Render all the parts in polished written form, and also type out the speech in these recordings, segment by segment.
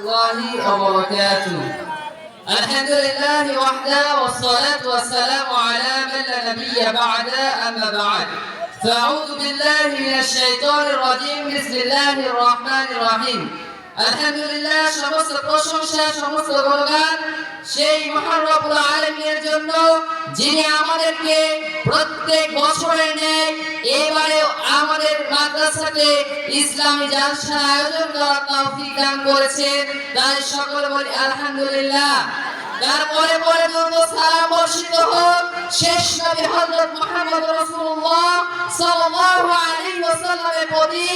الله وبركاته. الحمد لله وحده والصلاة والسلام على من لا نبي بعده أما بعد فأعوذ بالله من الشيطان الرجيم بسم الله الرحمن الرحيم. আলহামদুলিল্লাহ সমস্ত প্রশংসা সমস্ত গুণগান সেই মহান রব্বুল আলামিনের জন্য যিনি আমাদেরকে প্রত্যেক বছরের ন্যায় এবারে আমাদের মাদ্রাসাতে ইসলামী জালসা আয়োজন করার তৌফিক দান করেছেন তাই সকলে বলি আলহামদুলিল্লাহ। তারপরে পরে দুরূদ সালাম বর্ষিত হোক শেষ নবী হযরত মুহাম্মদ রাসূলুল্লাহ সাল্লাল্লাহু আলাইহি ওয়াসাল্লামের প্রতি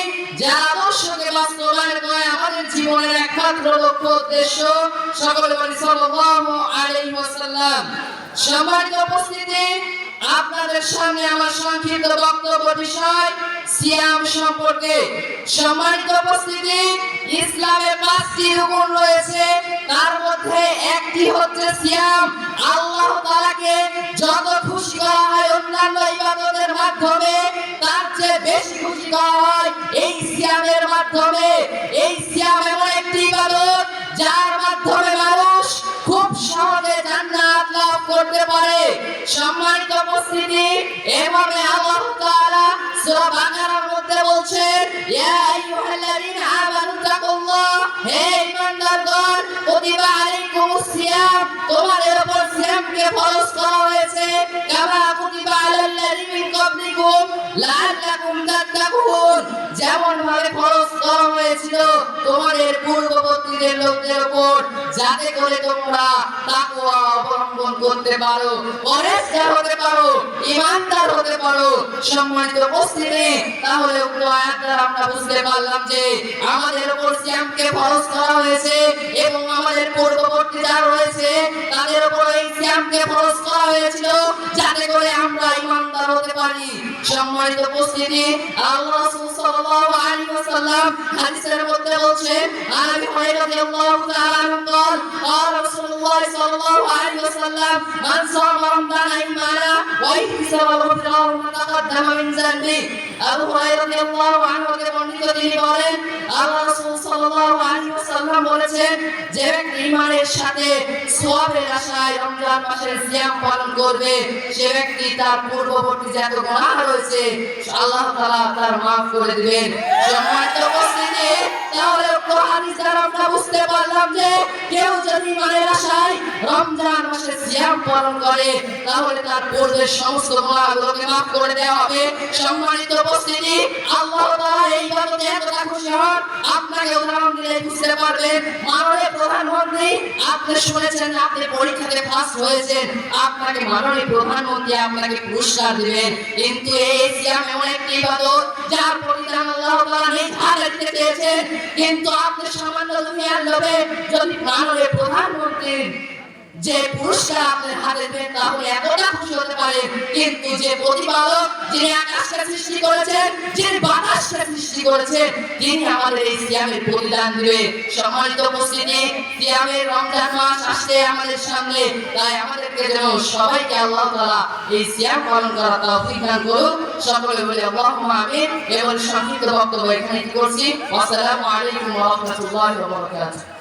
যার আদর্শকে বাস্তবায়ন করে আমাদের জীবনের একমাত্র লক্ষ্য উদ্দেশ্য সকলে বলি সাল্লাল্লাহু আলাইহি ওয়াসাল্লাম। সম্মানিত উপস্থিতি, আপনাদের সামনে আমার সংক্ষিপ্ত বক্তব্য বিষয় সিয়াম সম্পর্কে। সম্মানিত উপস্থিতি, ইসলামের 5টি রুকন রয়েছে, তার মধ্যে একটি হচ্ছে সিয়াম। আল্লাহ তাআলাকে যত খুশি করা হয় অন্যান্য ইবাদতের মাধ্যমে তার চেয়ে বেশি খুশি করা হয় এই সিয়ামের মাধ্যমে। এই সিয়াম এমন একটি ইবাদত যার মাধ্যমে মানুষ খুব সহজে জান্নাত লাভ করতে পারে। সম্মানিত উপস্থিতি, এভাবে আল্লাহ তাআলা সূরা বাকারার মধ্যে বলছেন, ইয়া আইয়ুহাল্লাযীনা আমানু তাকুল্লাহ, হে ঈমানদারগণ, কুতিবা আলাইকুমুস সিয়াম, তোমাদের উপর সিয়ামকে ফরজ করা হয়েছে, কামা কুতিবা আলাল্লাযীনা মিন ক্বাবলিকুম লাআল্লাকুম তাত্তাকুন, যেমন ভাবে ফরজ করা হয়েছিল তোমাদের পূর্ববর্তীদের লোকদের উপর, যাতে করে তোমরা তাকওয়া অবলম্বন করতে পারো, পরহেজগার হতে পারো, ঈমানদার হতে পারো। সম্মানিত উপস্থিতি, তাহলে উক্ত আয়াত দ্বারা আমরা বুঝতে পারলাম যে আমাদের উপর সিয়ামকে ফরজ করা হয়েছে এবং আমাদের পূর্ববর্তী যারা রয়েছে তাদের উপর এই সিয়ামকে ফরজ করা হয়েছিল যাতে করে আমরা ঈমানদার হতে পারি। সম্মানিত উপস্থিতি, আল্লাহ রাসূল সাল্লাল্লাহু আলাইহি ওয়াসাল্লাম হাদিসের মধ্যে বলেন, আবু হুরায়রা রাদিয়াল্লাহু তাআলা আনহু قال قال رسول الله صلى الله عليه وسلم من صام رمضان إيمانا واحتسابا غفر له ما تقدم من ذنبه। আবু হুরায়রা রাদিয়াল্লাহু আনহু থেকে বর্ণিত, তিনি বলেন, আল্লাহ রাসূল সাল্লাল্লাহু আলাইহি ওয়াসাল্লাম বলেছেন, যে ব্যক্তি ঈমানের সাথে সওয়াবের আশায় রমজান মাসের সিয়াম পালন করবে সে ব্যক্তি তার পূর্ববর্তী যত গুনাহ রয়েছে আল্লাহ তাআলা তার maaf করে দিবেন। সম্মানিত উপস্থিতি, তাহলে কোন হাদিস দ্বারা আমরা বুঝতে পারলাম যে কেউ যদি ঈমানের আশায় রমজান মাসের সিয়াম পালন করে তাহলে তার পূর্বের সমস্ত গুনাহগুলোকে maaf করে দেওয়া হবে। সম্মানিত উপস্থিতি, আল্লাহ তাআলা এই ইবাদতে এতটা খুশি হন, আপনাকে উদাহরণ দিলে বুঝতে পারবেন। মাননীয় প্রধানমন্ত্রী, আপনি শুনেছেন আপনি পরীক্ষাতে ফার্স্ট হয়েছেন, আপনাকে মাননীয় প্রধানমন্ত্রী আপনাকে পুরস্কার দিবেন, কিন্তু এই সিয়াম এমন একটি ইবাদত যার প্রতিদান আল্লাহ তাআলা নিজ হাতে দিতে চেয়েছেন, কিন্তু আপনি সামান্য দুনিয়ার লোভে যদি মাননীয় প্রধানমন্ত্রীর যে পুরস্কার আপনার হাতে দেন তাহলে এতটা খুশি হতে পারে, কিন্তু যে প্রতিপালক যিনি আকাশকে সৃষ্টি করেছেন, যিনি বাতাসকে সৃষ্টি করেছেন, তিনি আমাদের এই সিয়ামের প্রতিদান দিবেন। সম্মানিত উপস্থিতি, সিয়ামের রমজান মাস আসছে আমাদের সামনে, তাই আমাদেরকে যেন সবাইকে আল্লাহ তাআলা এই সিয়াম পালন করার তৌফিক দান করুন। সকলে বলি আল্লাহুম্মা আমিন। এবার সংক্ষিপ্ত বক্তব্য এখানে কি করছি। আসসালামু আলাইকুম ওয়া রাহমাতুল্লাহি ওয়া বারাকাতুহু।